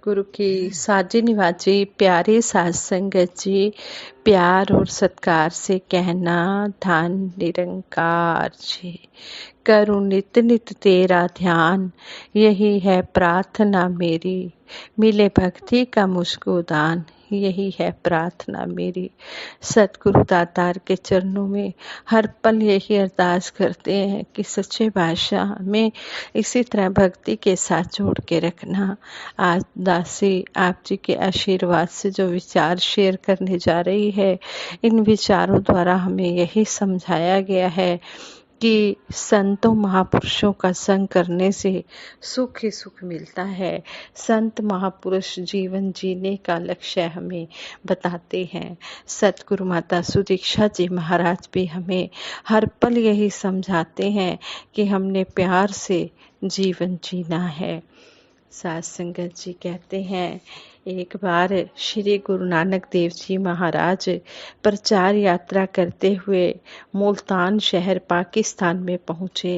सतगुरु की साजी निवाजी प्यारे साध संगत जी, प्यार और सत्कार से कहना धन निरंकार जी। करूं नित नित तेरा ध्यान, यही है प्रार्थना मेरी। मिले भक्ति का मुझको दान, यही है प्रार्थना मेरी। सतगुरु दातार के चरणों में हर पल यही अरदास करते हैं कि सच्चे बादशाह हमें इसी तरह भक्ति के साथ जोड़ के रखना। आज दासी आप जी के आशीर्वाद से जो विचार शेयर करने जा रही है, इन विचारों द्वारा हमें यही समझाया गया है कि संतों महापुरुषों का संग करने से सुख ही सुख मिलता है। संत महापुरुष जीवन जीने का लक्ष्य हमें बताते हैं। सतगुरु माता सुदीक्षा जी महाराज भी हमें हर पल यही समझाते हैं कि हमने प्यार से जीवन जीना है। साध संगत जी कहते हैं, एक बार श्री गुरु नानक देव जी महाराज प्रचार यात्रा करते हुए मुल्तान शहर पाकिस्तान में पहुँचे।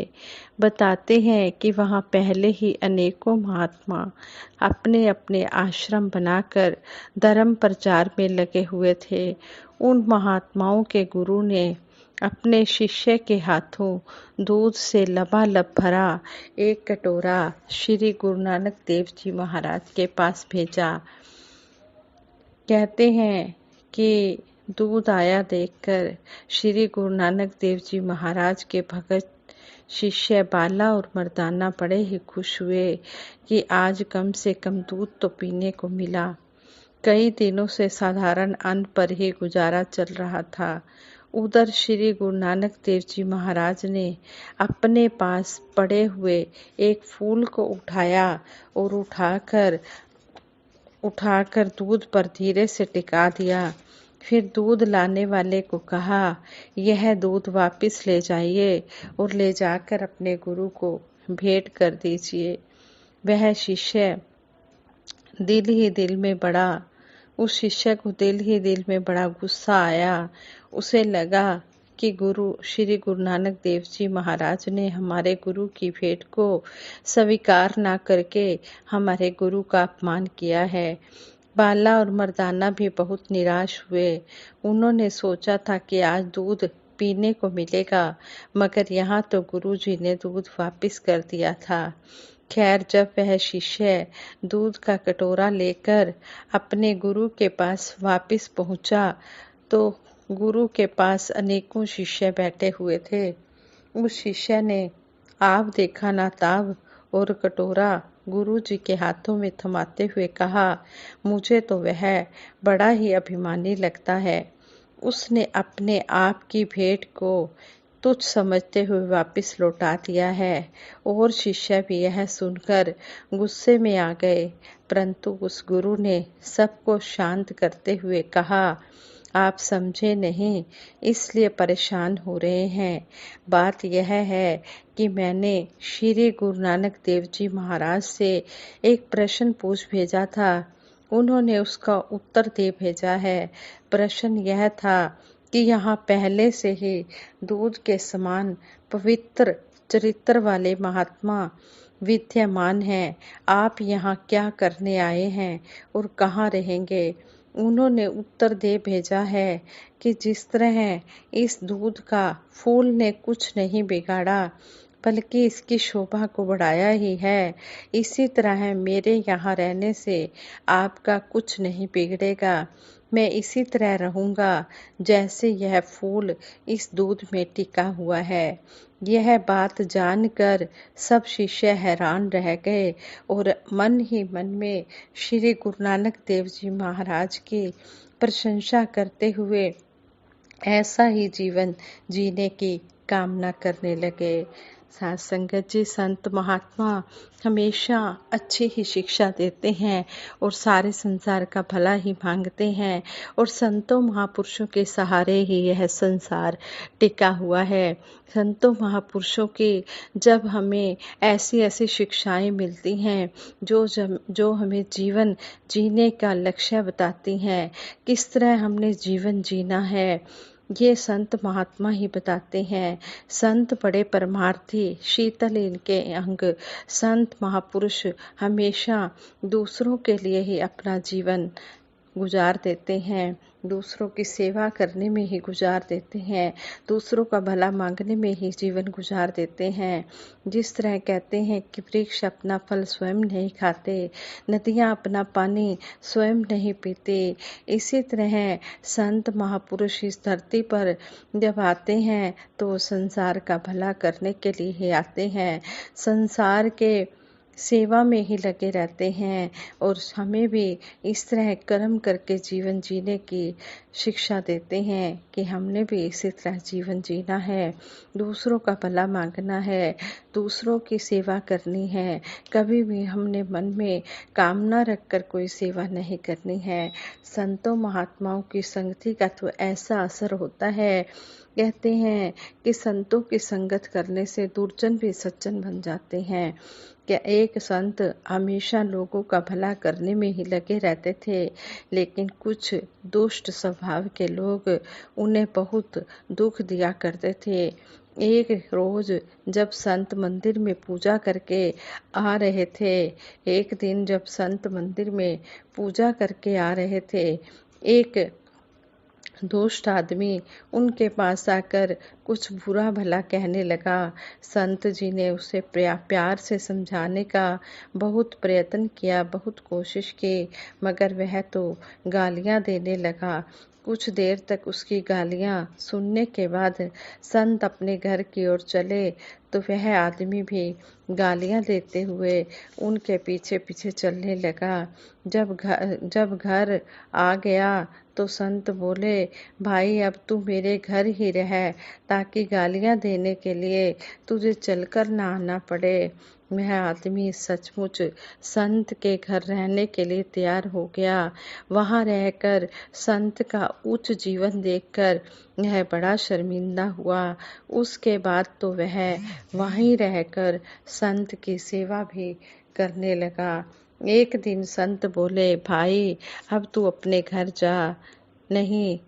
बताते हैं कि वहाँ पहले ही अनेकों महात्मा अपने अपने आश्रम बनाकर धर्म प्रचार में लगे हुए थे। उन महात्माओं के गुरु ने अपने शिष्य के हाथों दूध से लबालब भरा एक कटोरा श्री गुरु नानक देव जी महाराज के पास भेजा। कहते हैं कि दूध आया देखकर श्री गुरु नानक देव जी महाराज के भगत शिष्य बाला और मर्दाना बड़े ही खुश हुए कि आज कम से कम दूध तो पीने को मिला। कई दिनों से साधारण अन्न पर ही गुजारा चल रहा था। उधर श्री गुरु नानक देव जी महाराज ने अपने पास पड़े हुए एक फूल को उठाया और उठाकर दूध पर धीरे से टिका दिया। फिर दूध लाने वाले को कहा, यह दूध वापस ले जाइए और ले जाकर अपने गुरु को भेंट कर दीजिए। वह शिष्य उस शिष्य को दिल ही दिल में बड़ा गुस्सा आया। उसे लगा कि श्री गुरु नानक देव जी महाराज ने हमारे गुरु की भेंट को स्वीकार ना करके हमारे गुरु का अपमान किया है। बाला और मर्दाना भी बहुत निराश हुए। उन्होंने सोचा था कि आज दूध पीने को मिलेगा, मगर यहाँ तो गुरु जी ने दूध वापस कर दिया था। खैर, जब वह शिष्य दूध का कटोरा लेकर अपने गुरु के पास वापस पहुंचा तो गुरु के पास अनेकों शिष्य बैठे हुए थे। उस शिष्य ने आप देखा ना ताब और कटोरा गुरु जी के हाथों में थमाते हुए कहा, मुझे तो वह बड़ा ही अभिमानी लगता है। उसने अपने आप की भेंट को तुच्छ समझते हुए वापस लौटा दिया है। और शिष्य भी यह सुनकर गुस्से में आ गए, परंतु उस गुरु ने सबको शांत करते हुए कहा, आप समझे नहीं, इसलिए परेशान हो रहे हैं। बात यह है कि मैंने श्री गुरु नानक देव जी महाराज से एक प्रश्न पूछ भेजा था, उन्होंने उसका उत्तर दे भेजा है। प्रश्न यह था कि यहाँ पहले से ही दूध के समान पवित्र चरित्र वाले महात्मा विद्यमान हैं। आप यहाँ क्या करने आए हैं और कहाँ रहेंगे? उन्होंने उत्तर दे भेजा है कि जिस तरह इस दूध का फूल ने कुछ नहीं बिगाड़ा बल्कि इसकी शोभा को बढ़ाया ही है, इसी तरह मेरे यहाँ रहने से आपका कुछ नहीं बिगड़ेगा। मैं इसी तरह रहूँगा जैसे यह फूल इस दूध में टिका हुआ है। यह बात जानकर सब शिष्य हैरान रह गए और मन ही मन में श्री गुरु नानक देव जी महाराज की प्रशंसा करते हुए ऐसा ही जीवन जीने की कामना करने लगे। साध संगत जी, संत महात्मा हमेशा अच्छी ही शिक्षा देते हैं और सारे संसार का भला ही मांगते हैं और संतों महापुरुषों के सहारे ही यह संसार टिका हुआ है। संतों महापुरुषों की जब हमें ऐसी ऐसी शिक्षाएं मिलती हैं जो हमें जीवन जीने का लक्ष्य बताती हैं, किस तरह हमने जीवन जीना है, ये संत महात्मा ही बताते हैं। संत बड़े परमार्थी, शीतल इनके अंग। संत महापुरुष हमेशा दूसरों के लिए ही अपना जीवन गुजार देते हैं, दूसरों की सेवा करने में ही गुजार देते हैं, दूसरों का भला मांगने में ही जीवन गुजार देते हैं। जिस तरह कहते हैं कि वृक्ष अपना फल स्वयं नहीं खाते, नदियाँ अपना पानी स्वयं नहीं पीते, इसी तरह संत महापुरुष इस धरती पर जब आते हैं तो संसार का भला करने के लिए ही आते हैं, संसार के सेवा में ही लगे रहते हैं और हमें भी इस तरह कर्म करके जीवन जीने की शिक्षा देते हैं कि हमने भी इसी तरह जीवन जीना है, दूसरों का भला मांगना है, दूसरों की सेवा करनी है, कभी भी हमने मन में कामना रखकर कोई सेवा नहीं करनी है। संतों महात्माओं की संगति का तो ऐसा असर होता है, कहते हैं कि संतों की संगत करने से दुर्जन भी सज्जन बन जाते हैं। क्या एक संत हमेशा लोगों का भला करने में ही लगे रहते थे, लेकिन कुछ दुष्ट स्वभाव के लोग उन्हें बहुत दुख दिया करते थे। एक रोज जब संत मंदिर में पूजा करके आ रहे थे, एक दिन जब संत मंदिर में पूजा करके आ रहे थे, एक दुष्ट आदमी उनके पास आकर कुछ बुरा भला कहने लगा। संत जी ने उसे प्यार से समझाने का बहुत प्रयत्न किया, बहुत कोशिश की, मगर वह तो गालियां देने लगा। कुछ देर तक उसकी गालियां सुनने के बाद संत अपने घर की ओर चले तो वह आदमी भी गालियां देते हुए उनके पीछे पीछे चलने लगा। जब घर आ गया तो संत बोले, भाई अब तू मेरे घर ही रह, ताकि गालियां देने के लिए तुझे चलकर ना आना पड़े। वह आदमी सचमुच संत के घर रहने के लिए तैयार हो गया। वहां रहकर संत का उच्च जीवन देखकर वह बड़ा शर्मिंदा हुआ। उसके बाद तो वह वहीं रहकर संत की सेवा भी करने लगा। एक दिन संत बोले, भाई अब तू अपने घर जा। नहीं,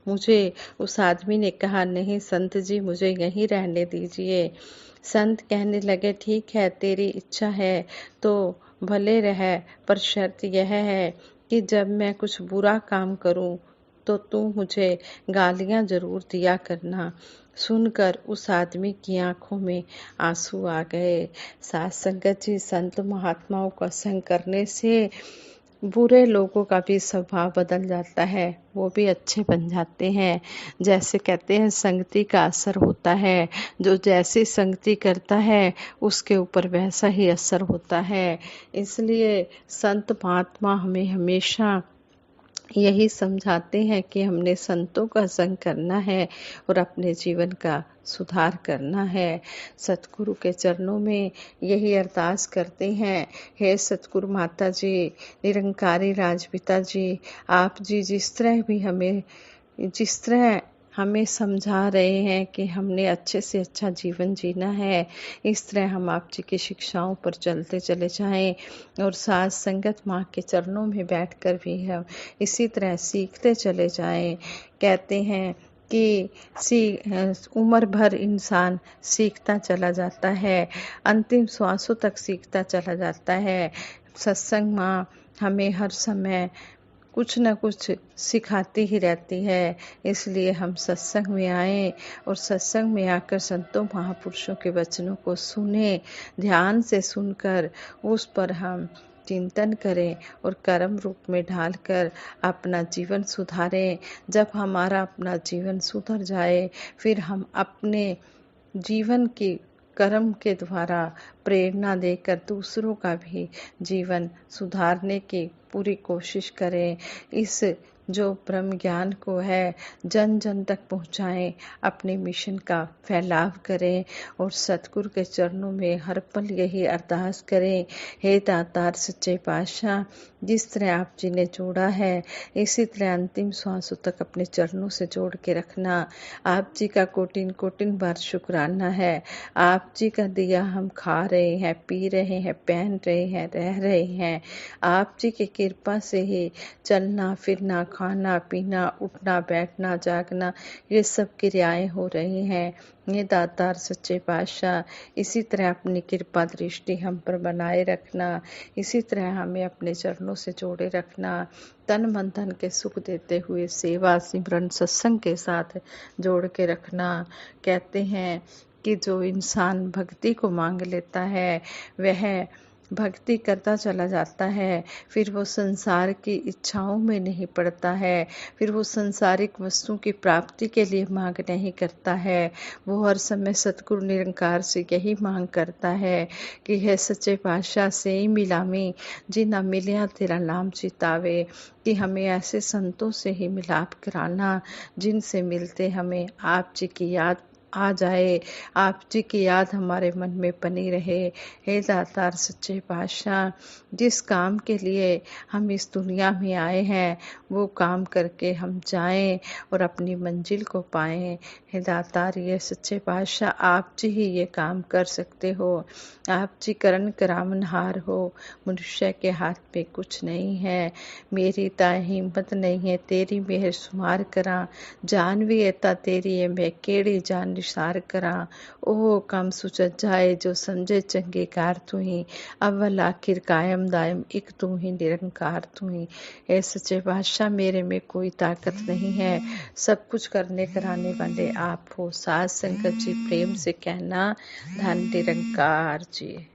मुझे उस आदमी ने कहा, नहीं संत जी, मुझे यहीं रहने दीजिए। संत कहने लगे, ठीक है, तेरी इच्छा है तो भले रह, पर शर्त यह है कि जब मैं कुछ बुरा काम करूं तो तू मुझे गालियां जरूर दिया करना। सुनकर उस आदमी की आंखों में आंसू आ गए। साथ संगत जी, संत महात्माओं का संग करने से बुरे लोगों का भी स्वभाव बदल जाता है, वो भी अच्छे बन जाते हैं। जैसे कहते हैं संगति का असर होता है, जो जैसी संगति करता है उसके ऊपर वैसा ही असर होता है। इसलिए संत महात्मा हमें हमेशा यही समझाते हैं कि हमने संतों का संग करना है और अपने जीवन का सुधार करना है। सतगुरु के चरणों में यही अरदास करते हैं, हे सतगुरु माता जी, निरंकारी राजपिता जी, आप जी जिस तरह हमें समझा रहे हैं कि हमने अच्छे से अच्छा जीवन जीना है, इस तरह हम आप जी की शिक्षाओं पर चलते चले जाएं और साथ संगत माँ के चरणों में बैठकर भी हम इसी तरह सीखते चले जाएं। कहते हैं कि उम्र भर इंसान सीखता चला जाता है, अंतिम श्वासों तक सीखता चला जाता है। सत्संग माँ हमें हर समय कुछ न कुछ सिखाती ही रहती है, इसलिए हम सत्संग में आए और सत्संग में आकर संतों महापुरुषों के वचनों को सुने, ध्यान से सुनकर उस पर हम चिंतन करें और कर्म रूप में ढालकर अपना जीवन सुधारें। जब हमारा अपना जीवन सुधर जाए, फिर हम अपने जीवन की कर्म के द्वारा प्रेरणा देकर दूसरों का भी जीवन सुधारने की पूरी कोशिश करें। इस जो ब्रह्म ज्ञान को है जन जन तक पहुँचाएं, अपने मिशन का फैलाव करें और सतगुरु के चरणों में हर पल यही अरदास करें, हे दातार सच्चे पातशाह, जिस तरह आप जी ने जोड़ा है इसी तरह अंतिम श्वासों तक अपने चरणों से जोड़ के रखना। आप जी का कोटिन कोटिन बार शुक्राना है। आप जी का दिया हम खा रहे हैं, पी रहे हैं, पहन रहे हैं, रह रहे हैं। आप जी की कृपा से ही चलना फिरना खाना पीना, उठना बैठना जागना, ये सब क्रियाएं हो रही हैं। ये दातार सच्चे पातशाह इसी तरह अपनी कृपा दृष्टि हम पर बनाए रखना, इसी तरह हमें अपने चरणों से जोड़े रखना, तन मन धन के सुख देते हुए सेवा सिमरन सत्संग के साथ जोड़ के रखना। कहते हैं कि जो इंसान भक्ति को मांग लेता है वह भक्ति करता चला जाता है, फिर वो संसार की इच्छाओं में नहीं पड़ता है, फिर वो संसारिक वस्तुओं की प्राप्ति के लिए मांग नहीं करता है। वो हर समय सतगुरु निरंकार से यही मांग करता है कि है सच्चे पातशाह से ही मिलामी, जिना मिलिया तेरा नाम चितावे, कि हमें ऐसे संतों से ही मिलाप कराना जिनसे मिलते हमें आप जी की याद आ जाए, आप जी की याद हमारे मन में बनी रहे। हे दातार सच्चे पातशाह, जिस काम के लिए हम इस दुनिया में आए हैं वो काम करके हम जाएं और अपनी मंजिल को पाएं। हे दातार ये सच्चे पातशाह आप जी ही ये काम कर सकते हो, आप जी करन करावनहार हो, मनुष्य के हाथ में कुछ नहीं है। मेरी ताए हिम्मत नहीं है तेरी मेहर शुमार करा, जान भी एता तेरी है मैं केड़ी जान निसार करा। ओ कम सुचत जाए जो समझे चंगे कार तू ही, अव्वल आखिर कायम दायम एक तू ही निरंकार तू ही। ऐ सच्चे बादशाह मेरे में कोई ताकत नहीं है, सब कुछ करने कराने वाले आप हो। साध संगत जी प्रेम से कहना धन निरंकार जी।